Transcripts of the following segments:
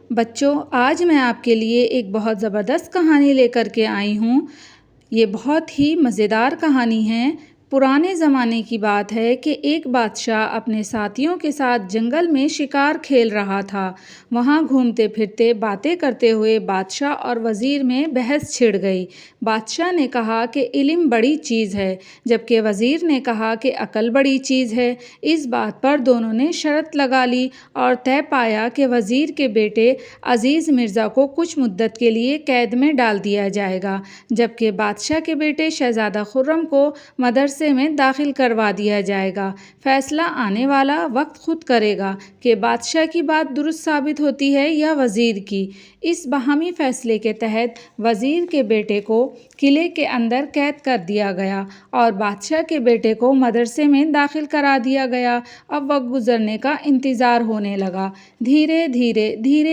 بچوں، آج میں آپ کے لیے ایک بہت زبردست کہانی لے کر کے آئی ہوں۔ یہ بہت ہی مزیدار کہانی ہے۔ پرانے زمانے کی بات ہے کہ ایک بادشاہ اپنے ساتھیوں کے ساتھ جنگل میں شکار کھیل رہا تھا۔ وہاں گھومتے پھرتے باتیں کرتے ہوئے بادشاہ اور وزیر میں بحث چھڑ گئی۔ بادشاہ نے کہا کہ علم بڑی چیز ہے، جبکہ وزیر نے کہا کہ عقل بڑی چیز ہے۔ اس بات پر دونوں نے شرط لگا لی اور طے پایا کہ وزیر کے بیٹے عزیز مرزا کو کچھ مدت کے لیے قید میں ڈال دیا جائے گا، جبکہ بادشاہ کے بیٹے شہزادہ خرم کو مدرسے میں داخل کروا دیا جائے گا۔ فیصلہ آنے والا وقت خود کرے گا کہ بادشاہ کی بات درست ثابت ہوتی ہے یا وزیر کی۔ اس باہمی فیصلے کے تحت وزیر کے بیٹے کو قلعے کے اندر قید کر دیا گیا اور بادشاہ کے بیٹے کو مدرسے میں داخل کرا دیا گیا۔ اب وقت گزرنے کا انتظار ہونے لگا۔ دھیرے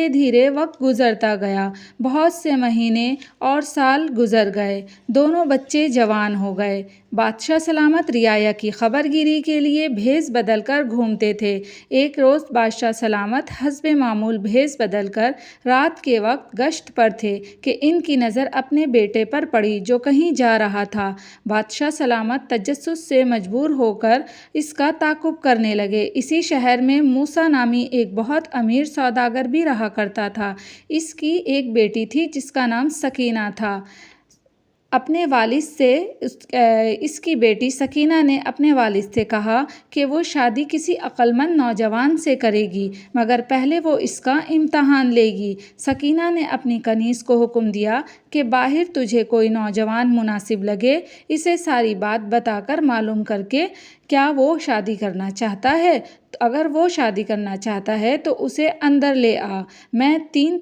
دھیرے وقت گزرتا گیا۔ بہت سے مہینے اور سال گزر گئے۔ دونوں بچے جوان ہو گئے۔ بادشاہ سلامت رعایا کی خبر گیری کے لیے بھیس بدل کر گھومتے تھے۔ ایک روز بادشاہ سلامت حسب معمول بھیس بدل کر رات کے وقت گشت پر تھے کہ ان کی نظر اپنے بیٹے پر پڑی جو کہیں جا رہا تھا۔ بادشاہ سلامت تجسس سے مجبور ہو کر اس کا تعاقب کرنے لگے۔ اسی شہر میں موسیٰ نامی ایک بہت امیر سوداگر بھی رہا کرتا تھا۔ اس کی ایک بیٹی تھی جس کا نام سکینہ تھا۔ اپنے والد سے اس کی بیٹی سکینہ نے اپنے والد سے کہا کہ وہ شادی کسی عقل مند نوجوان سے کرے گی، مگر پہلے وہ اس کا امتحان لے گی۔ سکینہ نے اپنی کنیز کو حکم دیا کہ باہر تجھے کوئی نوجوان مناسب لگے، اسے ساری بات بتا کر معلوم کر کے کیا وہ شادی کرنا چاہتا ہے۔ اگر وہ شادی کرنا چاہتا ہے تو اسے اندر لے آ۔ میں 3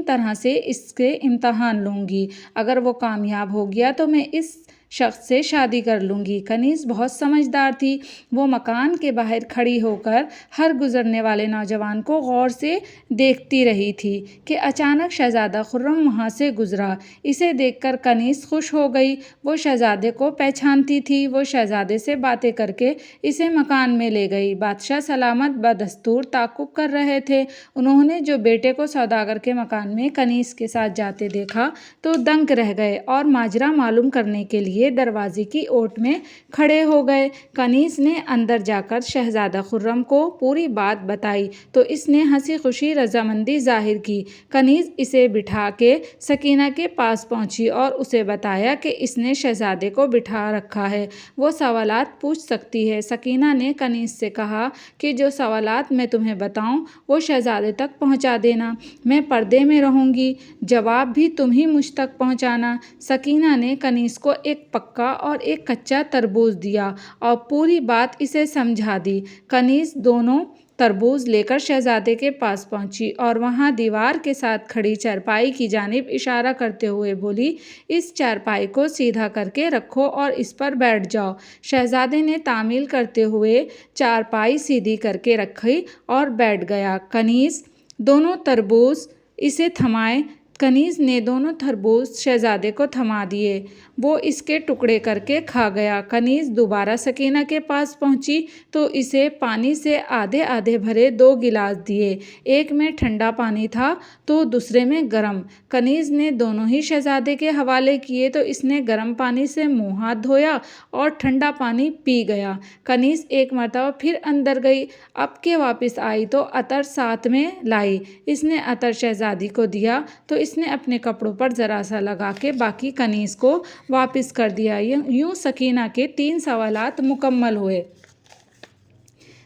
طرح سے اس کے امتحان لوں گی۔ اگر وہ کامیاب ہو گیا تو میں اس شخص سے شادی کر لوں گی۔ کنیز بہت سمجھدار تھی۔ وہ مکان کے باہر کھڑی ہو کر ہر گزرنے والے نوجوان کو غور سے دیکھتی رہی تھی کہ اچانک شہزادہ خرم وہاں سے گزرا۔ اسے دیکھ کر کنیز خوش ہو گئی۔ وہ شہزادے کو پہچانتی تھی۔ وہ شہزادے سے باتیں کر کے اسے مکان میں لے گئی۔ بادشاہ سلامت بدستور تعاقب کر رہے تھے۔ انہوں نے جو بیٹے کو سوداگر کے مکان میں کنیز کے ساتھ جاتے دیکھا تو دنگ رہ گئے اور ماجرا معلوم کرنے کے لیے دروازے کی اوٹ میں کھڑے ہو گئے۔ کنیز نے اندر جا کر شہزادہ خرم کو پوری بات بتائی تو اس نے ہنسی خوشی رضامندی ظاہر کی۔ کنیز اسے بٹھا کے سکینہ کے پاس پہنچی اور اسے بتایا کہ اس نے شہزادے کو بٹھا رکھا ہے، وہ سوالات پوچھ سکتی ہے۔ سکینہ نے کنیز سے کہا کہ جو سوالات میں تمہیں بتاؤں وہ شہزادے تک پہنچا دینا، میں پردے میں رہوں گی، جواب بھی تم ہی مجھ تک پہنچانا۔ سکینہ نے کنیز کو ایک پکا اور ایک کچا تربوز دیا اور پوری بات اسے سمجھا دی۔ کنیز دونوں تربوز لے کر شہزادے کے پاس پہنچی اور وہاں دیوار کے ساتھ کھڑی چارپائی کی جانب اشارہ کرتے ہوئے بولی، اس چارپائی کو سیدھا کر کے رکھو اور اس پر بیٹھ جاؤ۔ شہزادے نے تعمیل کرتے ہوئے چارپائی سیدھی کر کے رکھی اور بیٹھ گیا۔ کنیز دونوں تربوز اسے تھمائے۔ کنیز نے دونوں تربوز شہزادے کو تھما دیے۔ وہ اس کے ٹکڑے کر کے کھا گیا۔ کنیز دوبارہ سکینہ کے پاس پہنچی تو اسے پانی سے آدھے آدھے بھرے 2 گلاس دیے۔ ایک میں ٹھنڈا پانی تھا تو دوسرے میں گرم۔ کنیز نے دونوں ہی شہزادے کے حوالے کیے تو اس نے گرم پانی سے منہ ہاتھ دھویا اور ٹھنڈا پانی پی گیا۔ کنیز ایک مرتبہ پھر اندر گئی۔ اب کہ واپس آئی تو عطر ساتھ میں لائی۔ اس نے عطر شہزادی کو دیا تو اس نے اپنے کپڑوں پر ذرا سا لگا کے باقی کنیز کو واپس کر دیا۔ یوں سکینہ کے 3 سوالات مکمل ہوئے۔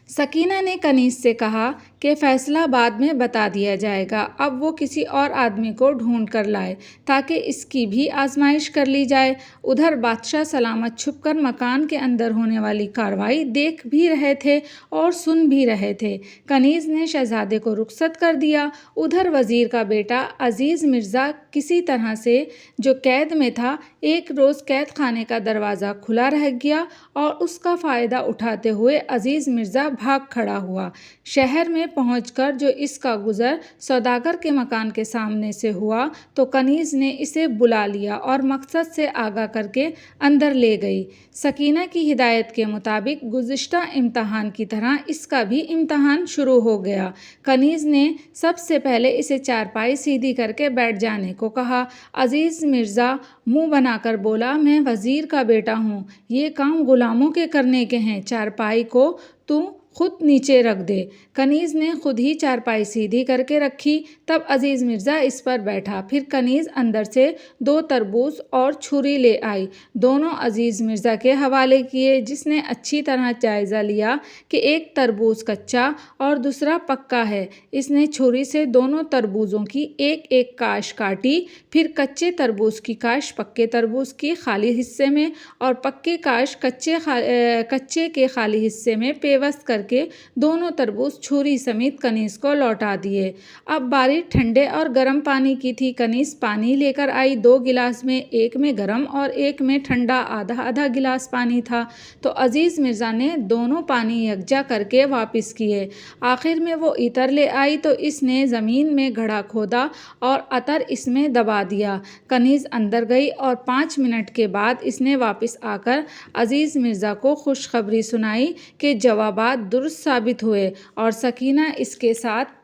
سکینہ نے کنیز سے کہا کہ فیصلہ بعد میں بتا دیا جائے گا، اب وہ کسی اور آدمی کو ڈھونڈ کر لائے تاکہ اس کی بھی آزمائش کر لی جائے۔ ادھر بادشاہ سلامت چھپ کر مکان کے اندر ہونے والی کارروائی دیکھ بھی رہے تھے اور سن بھی رہے تھے۔ کنیز نے شہزادے کو رخصت کر دیا۔ ادھر وزیر کا بیٹا عزیز مرزا کسی طرح سے جو قید میں تھا، ایک روز قید خانے کا دروازہ کھلا رہ گیا اور اس کا فائدہ اٹھاتے ہوئے عزیز مرزا بھاگ کھڑا ہوا۔ شہر میں پہنچ کر جو اس کا گزر سوداگر کے مکان کے سامنے سے ہوا تو کنیز نے اسے بلا لیا اور مقصد سے آگاہ کر کے اندر لے گئی۔ سکینہ کی ہدایت کے مطابق گزشتہ امتحان کی طرح اس کا بھی امتحان شروع ہو گیا۔ کنیز نے سب سے پہلے اسے چارپائی سیدھی کر کے بیٹھ جانے کو کہا۔ عزیز مرزا منہ بنا کر بولا، میں وزیر کا بیٹا ہوں، یہ کام غلاموں کے کرنے کے ہیں، چارپائی کو تو خود نیچے رکھ دے۔ کنیز نے خود ہی چارپائی سیدھی کر کے رکھی، تب عزیز مرزا اس پر بیٹھا۔ پھر کنیز اندر سے 2 تربوز اور چھری لے آئی، دونوں عزیز مرزا کے حوالے کیے، جس نے اچھی طرح جائزہ لیا کہ ایک تربوز کچا اور دوسرا پکا ہے۔ اس نے چھری سے دونوں تربوزوں کی ایک ایک کاش کاٹی، پھر کچے تربوز کی کاش پکے تربوز کی خالی حصے میں اور پکے کاش کچے کے خالی حصے میں پیوست کر کے دونوں تربوز چھری سمیت کنیز کو لوٹا دیے۔ اب باری ٹھنڈے اور گرم پانی کی تھی۔ کنیز پانی لے کر آئی 2 گلاس میں، ایک میں گرم اور ایک میں ٹھنڈا آدھا آدھا گلاس پانی تھا، تو عزیز مرزا نے دونوں پانی یکجا کر کے واپس کیے۔ آخر میں وہ عطر لے آئی تو اس نے زمین میں گڑھا کھودا اور عطر اس میں دبا دیا۔ کنیز اندر گئی اور 5 منٹ کے بعد اس نے واپس آ کر عزیز مرزا کو خوشخبری سنائی کہ جوابات درست ثابت ہوئے اور سکینہ اس کے ساتھ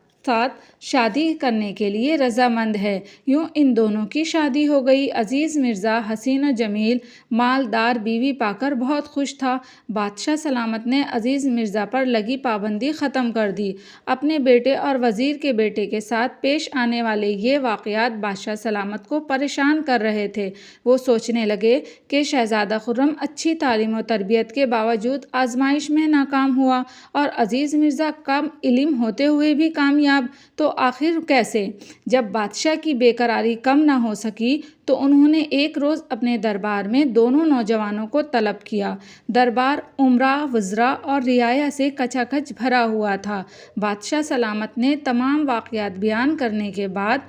شادی کرنے کے لیے رضامند ہے۔ یوں ان دونوں کی شادی ہو گئی۔ عزیز مرزا حسین و جمیل مالدار بیوی پا کر بہت خوش تھا۔ بادشاہ سلامت نے عزیز مرزا پر لگی پابندی ختم کر دی۔ اپنے بیٹے اور وزیر کے بیٹے کے ساتھ پیش آنے والے یہ واقعات بادشاہ سلامت کو پریشان کر رہے تھے۔ وہ سوچنے لگے کہ شہزادہ خرم اچھی تعلیم و تربیت کے باوجود آزمائش میں ناکام ہوا اور عزیز مرزا کم علم ہوتے ہوئے بھی کامیاب، تو آخر کیسے؟ جب بادشاہ کی بے قراری کم نہ ہو سکی تو انہوں نے ایک روز اپنے دربار میں دونوں نوجوانوں کو طلب کیا۔ دربار امراء، وزراء اور رعایا سے کچا کچ بھرا ہوا تھا۔ بادشاہ سلامت نے تمام واقعات بیان کرنے کے بعد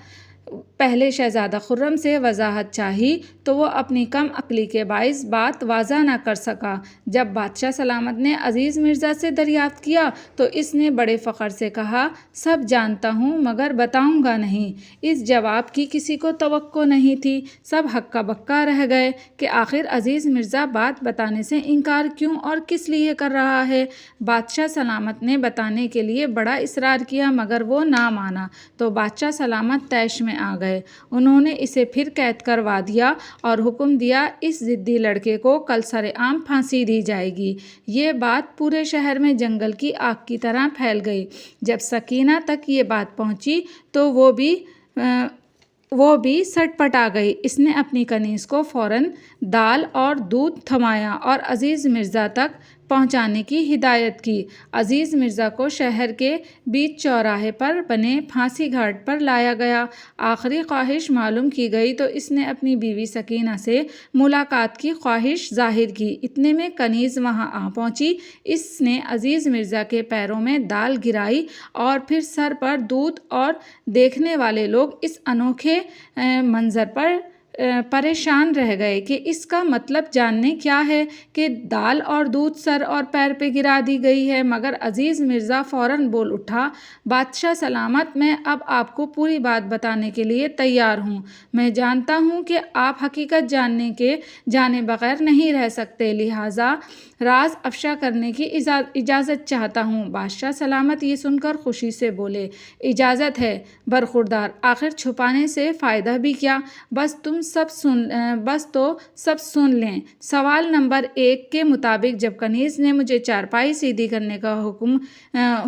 پہلے شہزادہ خرم سے وضاحت چاہی تو وہ اپنی کم عقلی کے باعث بات واضح نہ کر سکا۔ جب بادشاہ سلامت نے عزیز مرزا سے دریافت کیا تو اس نے بڑے فخر سے کہا، سب جانتا ہوں مگر بتاؤں گا نہیں۔ اس جواب کی کسی کو توقع نہیں تھی۔ سب ہکا بکا رہ گئے کہ آخر عزیز مرزا بات بتانے سے انکار کیوں اور کس لیے کر رہا ہے۔ بادشاہ سلامت نے بتانے کے لیے بڑا اصرار کیا مگر وہ نہ مانا، تو بادشاہ سلامت طیش میں آ گئے۔ انہوں نے اسے پھر قید کروا دیا اور حکم دیا، اس ضدی لڑکے کو کل سرعام پھانسی دی جائے گی۔ یہ بات پورے شہر میں جنگل کی آگ کی طرح پھیل گئی۔ جب سکینہ تک یہ بات پہنچی تو وہ بھی سٹ پٹا گئی۔ اس نے اپنی کنیز کو فوراً دال اور دودھ تھمایا اور عزیز مرزا تک پہنچانے کی ہدایت کی۔ عزیز مرزا کو شہر کے بیچ چوراہے پر بنے پھانسی گھاٹ پر لایا گیا۔ آخری خواہش معلوم کی گئی تو اس نے اپنی بیوی سکینہ سے ملاقات کی خواہش ظاہر کی۔ اتنے میں کنیز وہاں آ پہنچی۔ اس نے عزیز مرزا کے پیروں میں دال گرائی اور پھر سر پر دودھ، اور دیکھنے والے لوگ اس انوکھے منظر پر پریشان رہ گئے کہ اس کا مطلب جاننے کیا ہے کہ دال اور دودھ سر اور پیر پہ گرا دی گئی ہے۔ مگر عزیز مرزا فوراً بول اٹھا، بادشاہ سلامت، میں اب آپ کو پوری بات بتانے کے لیے تیار ہوں۔ میں جانتا ہوں کہ آپ حقیقت جانے بغیر نہیں رہ سکتے، لہٰذا راز افشا کرنے کی اجازت چاہتا ہوں۔ بادشاہ سلامت یہ سن کر خوشی سے بولے، اجازت ہے برخوردار، آخر چھپانے سے فائدہ بھی کیا، بس تو سب سن لیں۔ سوال نمبر 1 کے مطابق جب کنیز نے مجھے چارپائی سیدھی کرنے کا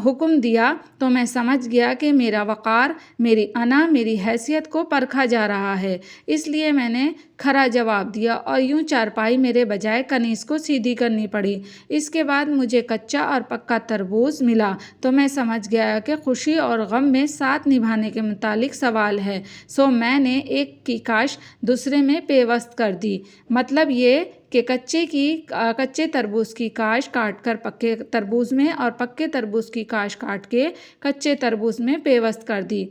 حکم دیا تو میں سمجھ گیا کہ میرا وقار، میری انا، میری حیثیت کو پرکھا جا رہا ہے، اس لیے میں نے کھرا جواب دیا اور یوں چارپائی میرے بجائے کنیز کو سیدھی کرنی پڑی۔ اس کے بعد مجھے کچا اور پکا تربوز ملا تو میں سمجھ گیا کہ خوشی اور غم میں ساتھ نبھانے کے متعلق سوال ہے، سو میں نے ایک کی کاش دوسرے میں پیوست کر دی۔ مطلب یہ کہ کچے تربوز کی کاش کاٹ کر پکے تربوز میں اور پکے تربوز کی کاش کاٹ کے کچے تربوز میں پیوست کر دی۔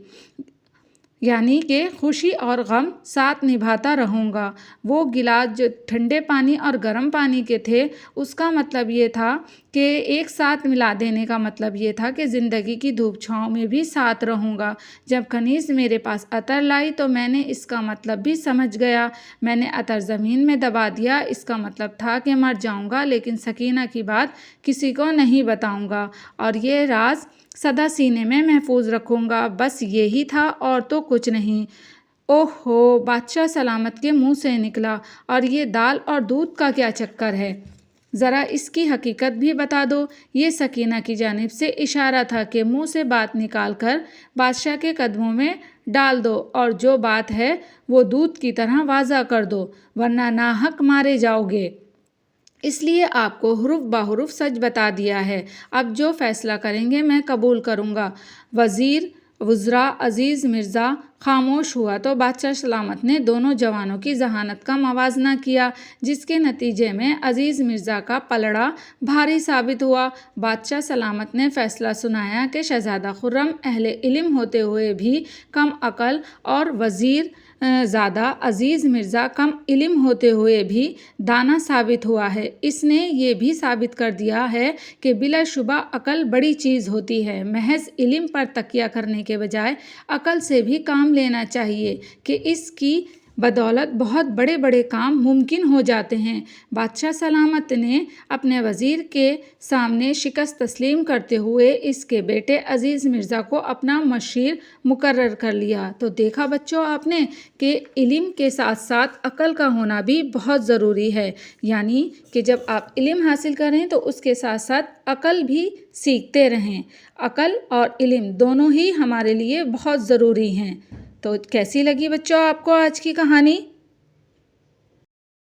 یعنی کہ خوشی اور غم ساتھ نبھاتا رہوں گا۔ وہ گلاس جو ٹھنڈے پانی اور گرم پانی کے تھے، اس کا مطلب یہ تھا کہ ایک ساتھ ملا دینے کا مطلب یہ تھا کہ زندگی کی دھوپ چھاؤں میں بھی ساتھ رہوں گا۔ جب کنیز میرے پاس عطر لائی تو میں نے اس کا مطلب بھی سمجھ گیا۔ میں نے عطر زمین میں دبا دیا، اس کا مطلب تھا کہ مر جاؤں گا، لیکن سکینہ کی بات کسی کو نہیں بتاؤں گا اور یہ راز سدا سینے میں محفوظ رکھوں گا۔ بس یہی تھا اور تو کچھ نہیں۔ اوہ ہو، بادشاہ سلامت کے منہ سے نکلا، اور یہ دال اور دودھ کا کیا چکر ہے؟ ذرا اس کی حقیقت بھی بتا دو۔ یہ سکینہ کی جانب سے اشارہ تھا کہ منہ سے بات نکال کر بادشاہ کے قدموں میں ڈال دو اور جو بات ہے وہ دودھ کی طرح واضح کر دو، ورنہ ناحق مارے جاؤ گے۔ اس لیے آپ کو حرف بحرف سچ بتا دیا ہے۔ اب جو فیصلہ کریں گے میں قبول کروں گا۔ وزراء عزیز مرزا خاموش ہوا تو بادشاہ سلامت نے دونوں جوانوں کی ذہانت کا موازنہ کیا، جس کے نتیجے میں عزیز مرزا کا پلڑا بھاری ثابت ہوا۔ بادشاہ سلامت نے فیصلہ سنایا کہ شہزادہ خرم اہل علم ہوتے ہوئے بھی کم عقل اور وزیر زادہ عزیز مرزا کم علم ہوتے ہوئے بھی دانا ثابت ہوا ہے۔ اس نے یہ بھی ثابت کر دیا ہے کہ بلا شبہ عقل بڑی چیز ہوتی ہے۔ محض علم پر تکیہ کرنے کے بجائے عقل سے بھی کام لینا چاہیے کہ اس کی بدولت بہت بڑے بڑے کام ممکن ہو جاتے ہیں۔ بادشاہ سلامت نے اپنے وزیر کے سامنے شکست تسلیم کرتے ہوئے اس کے بیٹے عزیز مرزا کو اپنا مشیر مقرر کر لیا۔ تو دیکھا بچوں آپ نے کہ علم کے ساتھ ساتھ عقل کا ہونا بھی بہت ضروری ہے، یعنی کہ جب آپ علم حاصل کریں تو اس کے ساتھ ساتھ عقل بھی سیکھتے رہیں۔ عقل اور علم دونوں ہی ہمارے لیے بہت ضروری ہیں۔ تو کیسی لگی بچوں آپ کو آج کی کہانی؟